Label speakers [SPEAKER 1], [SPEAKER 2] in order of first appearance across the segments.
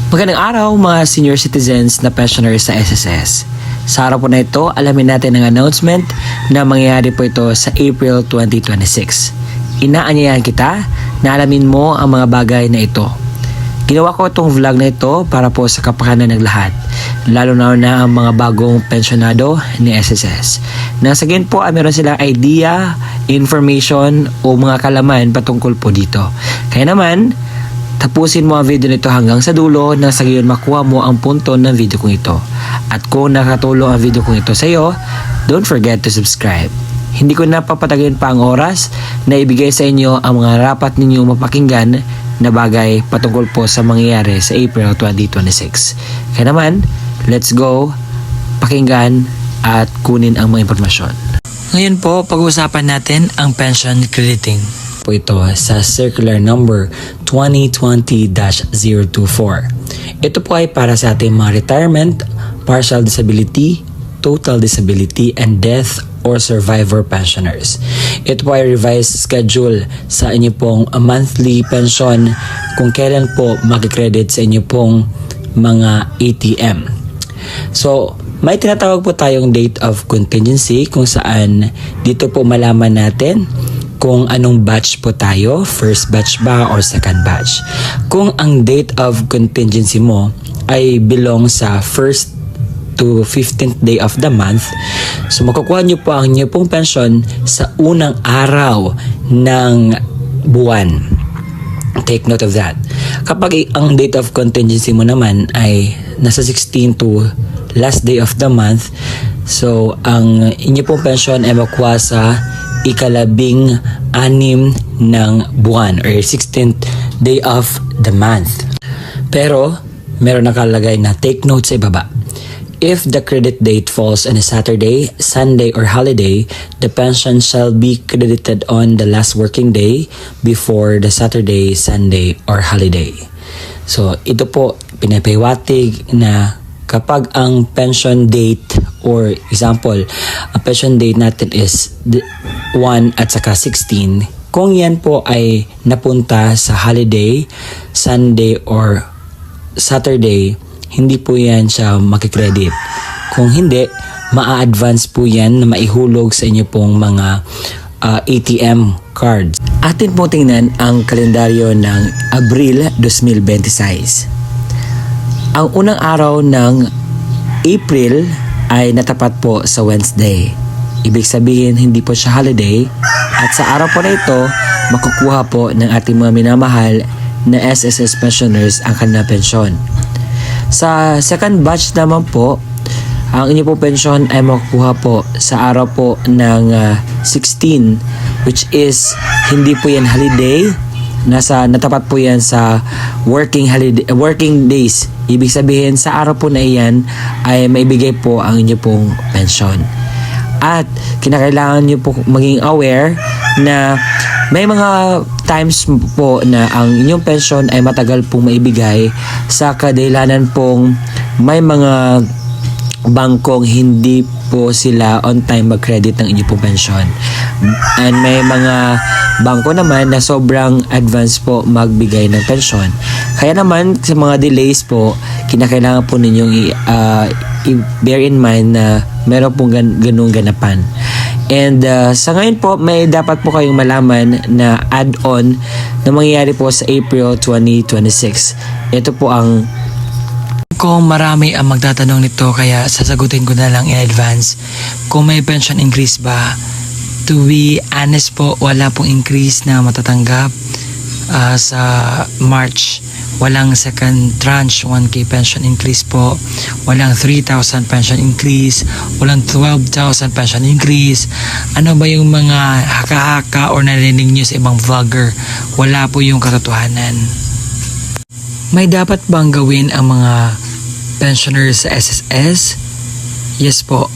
[SPEAKER 1] Magandang araw mga senior citizens na pensioners sa SSS. Sa araw po na ito, alamin natin ang announcement na mangyayari po ito sa April 2026. Inaanyayahan kita na alamin mo ang mga bagay na ito. Ginawa ko itong vlog na ito para po sa kapakanan ng lahat, lalo na ang mga bagong pensionado ni SSS. Nasa gayon po ay meron silang idea, information o mga kalaman patungkol po dito. Kaya naman, tapusin mo ang video nito hanggang sa dulo nang sa gayon makuha mo ang punto ng video kong ito. At kung nakatulong ang video kong ito sa iyo, don't forget to subscribe. Hindi ko na papatagalin pa ang oras na ibigay sa inyo ang mga rapat ninyo mapakinggan na bagay patungkol po sa mangyayari sa April 2026. Kaya naman, let's go, pakinggan at kunin ang mga impormasyon. Ngayon po, pag-uusapan natin ang pension crediting po ito sa circular number 2020-024. Ito po ay para sa ating mga retirement, partial disability, total disability, and death or survivor pensioners. Ito po ay revised schedule sa inyo pong monthly pension kung kailan po mag-credit sa inyo pong mga ATM. So, may tinatawag po tayong date of contingency kung saan dito po malaman natin kung anong batch po tayo, first batch ba or second batch. Kung ang date of contingency mo ay belong sa first to 15th day of the month, so makukuha nyo po ang inyo pong pension sa unang araw ng buwan. Take note of that. Kapag ang date of contingency mo naman ay nasa 16 to last day of the month, so ang inyo pong pension ay makuha sa ikalabing-anim ng buwan or 16th day of the month. Pero meron nakalagay na take note sa ibaba. If the credit date falls on a Saturday, Sunday, or holiday, the pension shall be credited on the last working day before the Saturday, Sunday, or holiday. So, ito po, pinapahiwatig na kapag ang pension date or example, ang pension date natin is 1 at saka 16, kung yan po ay napunta sa holiday, Sunday, or Saturday, hindi po yan siya makikredit. Kung hindi, ma-advance po yan na maihulog sa inyo pong mga ATM cards. Atin po tingnan ang kalendaryo ng Abril 2026. Ang unang araw ng April ay natapat po sa Wednesday. Ibig sabihin, hindi po siya holiday. At sa araw po na ito, makukuha po ng ating mga minamahal na SSS pensioners ang kanilang pensyon. Sa second batch naman po, ang inyo po pension ay makukuha po sa araw po ng 16, which is hindi po yan holiday. Natapat po yan sa working days. Ibig sabihin sa araw po na iyan ay maibigay po ang inyo pong pension. At kinakailangan nyo po maging aware na may mga times po na ang inyong pension ay matagal pong maibigay sa kadahilanan pong may mga bangkong hindi po sila on time mag-credit ng inyong pong pension. And may mga bangko naman na sobrang advance po magbigay ng pension. Kaya naman sa mga delays po, kinakailangan po ninyong i-bear in mind na meron pong ganung ganapan. And sa ngayon po, may dapat po kayong malaman na add-on na mangyayari po sa April 2026. Ito po ang kung marami ang magtatanong nito, kaya sasagutin ko na lang in advance. Kung may pension increase ba? To be honest po, wala pong increase na matatanggap sa March. Walang second tranche 1K pension increase po. Walang 3,000 pension increase. Walang 12,000 pension increase. Ano ba yung mga haka-haka or narinig nyo sa ibang vlogger? Wala po yung katotohanan. May dapat bang gawin ang mga pensioners sa SSS? Yes po.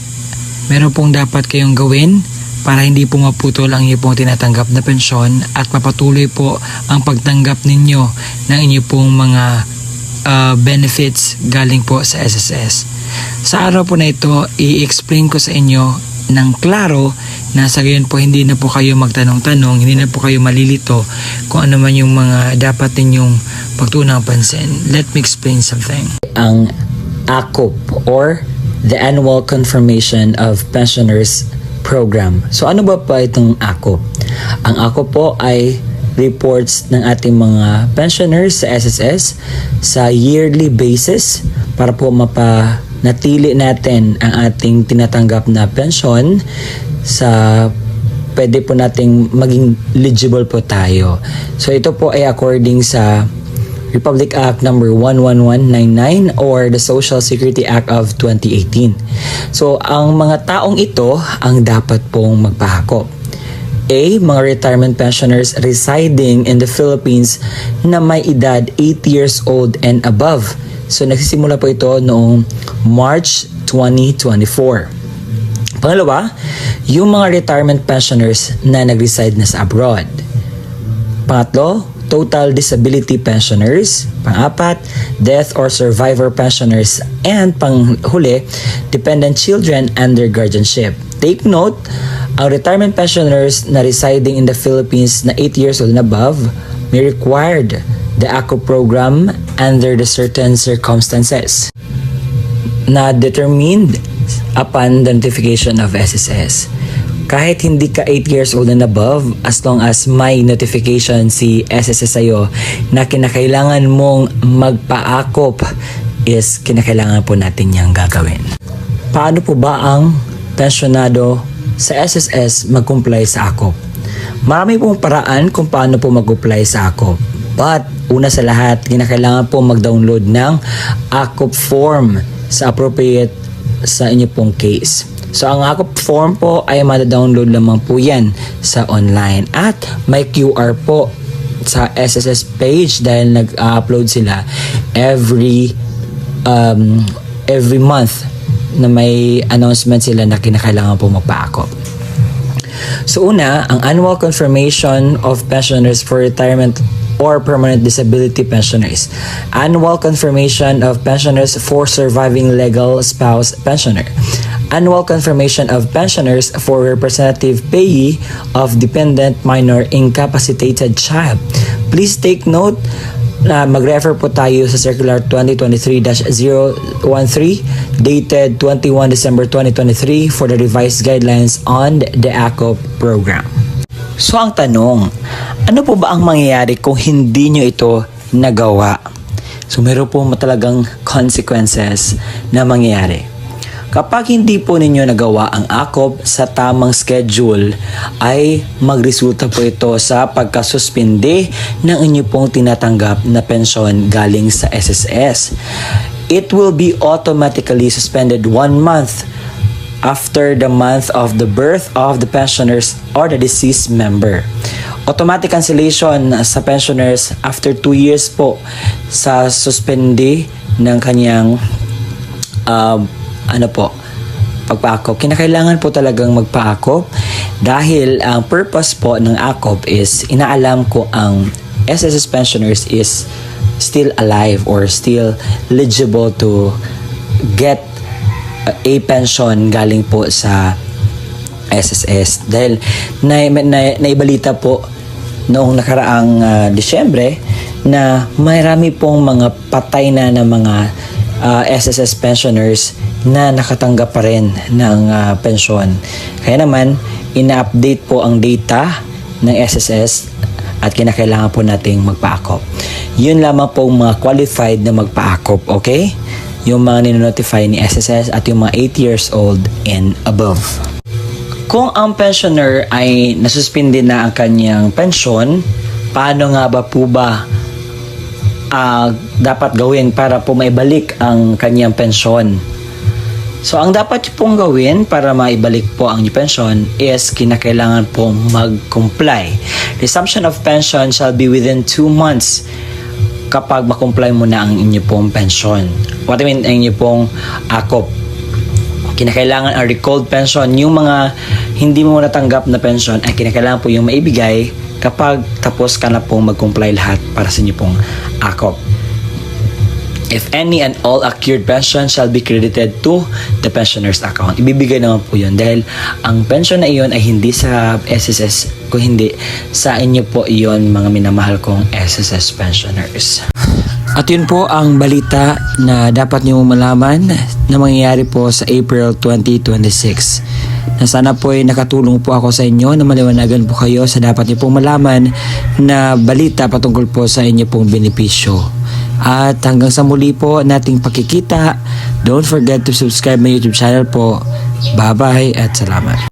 [SPEAKER 1] Meron pong dapat kayong gawin para hindi po maputol ang inyo pong tinatanggap na pensyon at mapatuloy po ang pagtanggap ninyo ng inyo pong mga benefits galing po sa SSS. Sa araw po na ito, i-explain ko sa inyo
[SPEAKER 2] ng klaro na sa gayon po hindi na po kayo magtanong-tanong, hindi na po kayo malilito kung ano man yung mga dapat ninyong pagtunang pansin. Let me explain something.
[SPEAKER 1] Ang ACOP or the Annual Confirmation of Pensioners Program. So ano ba itong ACOP? Ang ACOP po ay reports ng ating mga pensioners sa SSS sa yearly basis para po mapanatili natin ang ating tinatanggap na pensyon sa pwede po nating maging eligible po tayo. So ito po ay according sa Republic Act number 11199 or the Social Security Act of 2018. So ang mga taong ito ang dapat pong magpahakop. A. Mga retirement pensioners residing in the Philippines na may edad 80 years old and above. So nagsisimula po ito noong March 2024. Pangalawa, yung mga retirement pensioners na nag-reside na sa abroad. Pangatlo, total disability pensioners. Pang-apat, death or survivor pensioners. And panghuli, dependent children under guardianship. Take note, ang retirement pensioners na residing in the Philippines na 80 years old and above may required the ACO program under the certain circumstances na determined upon the notification of SSS. Kahit hindi ka 8 years old and above, as long as may notification si SSS sa'yo na kinakailangan mong magpa-ACOP, is kinakailangan po natin niyang gagawin. Paano po ba ang pensyonado sa SSS mag-comply sa ACOP? Marami pong paraan kung paano po mag-comply sa ACOP. But, una sa lahat, kinakailangan po mag-download ng ACOP form sa appropriate sa inyo pong case. So, ang ACOP form po ay mada-download lamang po yan sa online. At may QR po sa SSS page dahil nag-upload sila every month na may announcement sila na kinakailangan po magpa-ACOP. So, una, ang Annual Confirmation of Pensioners for Retirement or Permanent Disability Pensioners. Annual Confirmation of Pensioners for Surviving Legal Spouse Pensioner. Annual Confirmation of Pensioners for Representative Payee of Dependent Minor Incapacitated Child. Please take note na mag-refer po tayo sa Circular 2023-013 dated 21 December 2023 for the revised guidelines on the ACOP program. So ang tanong, ano po ba ang mangyayari kung hindi nyo ito nagawa? So meron po talagang consequences na mangyayari. Kapag hindi po ninyo nagawa ang ACOP sa tamang schedule, ay magresulta po ito sa pagkasuspinde ng inyo pong tinatanggap na pensyon galing sa SSS. It will be automatically suspended 1 month after the month of the birth of the pensioners or the deceased member. Automatic cancellation sa pensioners after 2 years po sa suspende ng kanyang pagpa-ACOP. Kinakailangan po talagang magpa-ACOP dahil ang purpose po ng ACOP is inaalam ko ang SSS pensioners is still alive or still eligible to get a pension galing po sa SSS. Dahil naibalita po noong nakaraang Disyembre na marami pong mga patay na ng mga SSS pensioners na nakatanggap pa rin ng pensyon. Kaya naman, ina-update po ang data ng SSS at kinakailangan po nating magpa-ACOP. Yun lamang po mga qualified na magpa-ACOP, okay? Yung mga ninonotify ni SSS at yung mga 8 years old and above. Kung ang pensioner ay nasuspindi na ang kanyang pensyon, paano nga ba po ba dapat gawin para po maibalik ang kanyang pensyon? So, ang dapat pong gawin para maibalik po ang inyong pensyon is kinakailangan pong mag-comply. Resumption of pension shall be within 2 months kapag makomply mo na ang inyong pong pensyon. What I mean, ang inyong pong ACOP. Kinakailangan ang recalled pension. Yung mga hindi mo natanggap na pension ay kinakailangan po yung maibigay kapag tapos ka na pong mag-comply lahat para sa inyong pong ACOP. If any and all accrued pension shall be credited to the pensioner's account. Ibibigay naman po yun dahil ang pension na iyon ay hindi sa SSS, kung hindi sa inyo po iyon, mga minamahal kong SSS pensioners. At yun po ang balita na dapat nyo malaman na mangyayari po sa April 2026. Na sana po ay nakatulong po ako sa inyo na maliwanagan po kayo sa dapat nyo pong malaman na balita patungkol po sa inyo pong benepisyo. At hanggang sa muli po nating pakikita, don't forget to subscribe my YouTube channel po. Bye-bye at salamat.